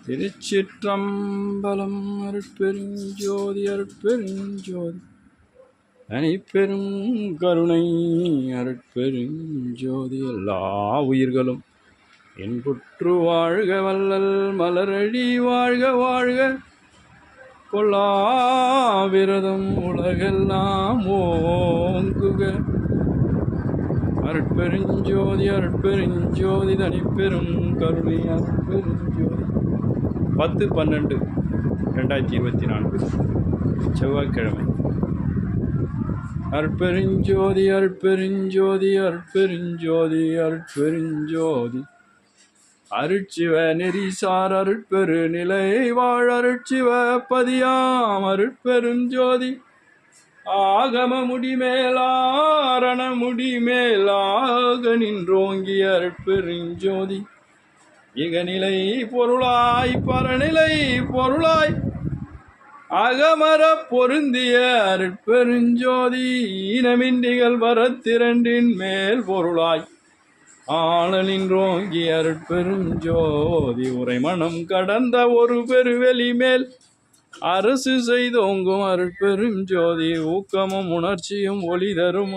திருச்சிற்றம்பலம். அருட்பெருஞ்சோதி அருட்பெருஞ்சோதி தனிப்பெரும் கருணை அருட்பெருஞ்சோதி. எல்லா உயிர்களும் என்புற்று வாழ்க, வல்லல் மலரடி வாழ்க வாழ்க, கொல்லாவிரதம் உலகெல்லாம் ஓங்குக. அருட்பெருஞ்சோதி அருட்பெருஞ்சோதி தனிப்பெரும் கருணை அருட்பெருஞ்சோதி. 10/12/2024 செவ்வாய்க்கிழமை. அருட்பெருஞ்சோதி அருட்பெருஞ்சோதி அருட்பெருஞ்சோதி அருட்பெருஞ்சோதி. அருட்சிவ நெறிசார் அருட்பெரு நிலை வாழ் அருட்சிவ பதியாம் அருட்பெருஞ்சோதி. ஆகம முடிமேலாரண முடிமேலாக நின்றோங்கிய அருட்பெருஞ்சோதி. இகநிலை பொருளாய் பரநிலை பொருளாய் அகமர பொருந்திய அருட்பெருஞ்சோதி. ஈனமின்றிகள் வரத்திரண்டின் மேல் பொருளாய் ஆள நின்றோங்கிய அருட்பெருஞ்சோதி. உரைமணம் கடந்த ஒரு பெருவெளி மேல் அரசு செய்தோங்கும் அருட்பெருஞ்சோதி. ஊக்கமும் உணர்ச்சியும் ஒளி தரும்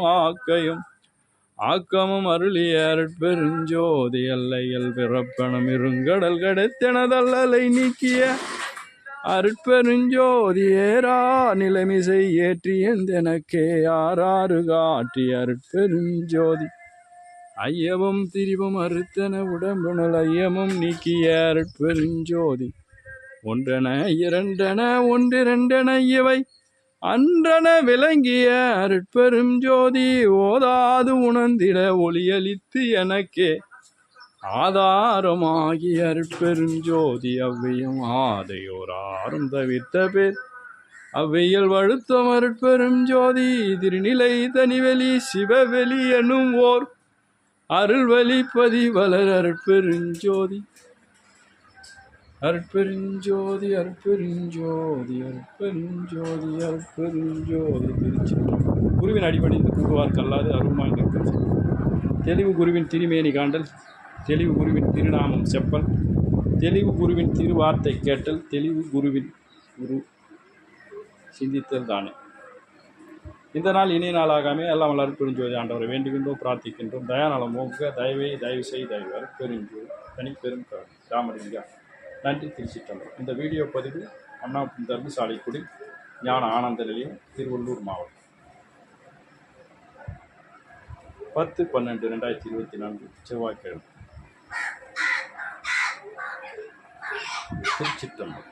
ஆக்கமும் அருளிய அருட்பெருஞ்சோதி. எல்லையில் பிறப்பெனும் இருங்கடல் கடத்தெனதல்லலை நீக்கிய அருட்பெருஞ்சோதி. ஏறா நிலைமிசை ஏற்றி எந்தெனக்கே ஆறாறு காட்டிய அருட்பெருஞ்சோதி. ஐயமும் திரிவும் அறுத்தன உடம்புணல் ஐயமும் நீக்கிய அருட்பெருஞ்சோதி. ஒன்றென இரண்டென ஒன்றிரண்டென இவை அன்றன விளங்கிய அருட்பெருஞ்சோதி. ஓதாது உணர்ந்திட ஒளியளித்து எனக்கே ஆதாரமாகிய அருட்பெருஞ்சோதி. அவ்வையும் ஆதையோராரும் தவிர்த்த பேர் அவ்வையில் வழுத்தம் அருட்பெருஞ்சோதி. திருநிலை தனிவெளி சிவவெளி எனும் ஓர் அருள்வெளி பதிவலர் அருட்பெருஞ்சோதி. அருட்பெருஞ்சோதி அருட்பெருஞ்சோதி அருட்பெருஞ்சோதி அருட்பெருஞ்சோதி. திருச்சிற்றம்பலம். குருவின் அடிபணிந்து கூறுவார் கல்லாது அருள்மாய் நிற்கும் தெளிவு குருவின் திருமேனி காண்டல், தெளிவு குருவின் திருநாமம் செப்பல், தெளிவு குருவின் திருவார்த்தை கேட்டல், தெளிவு குருவின் குரு சிந்தித்தல் தானே. இந்த நாள் இனிய நாளாகாமே எல்லாம் வல்ல அருட்பெருஞ்சோதி ஆண்டவரை வேண்டுகின்றோம், பிரார்த்திக்கின்றோம். தயாநலம் ஓங்க, தயவு செய் தயவு அருட்பெருஞ்சோதி தனிப்பெரும் ராமலிங்கா. நன்றி. திருச்சிற்றம்பலம். இந்த வீடியோ பதிவு அண்ணா தர்மசாலைக்குடி ஞான ஆனந்த நிலையம், திருவள்ளூர் மாவட்டம். 10/12/2024 செவ்வாய்க்கிழமை. திருச்சிற்றம்பலம்.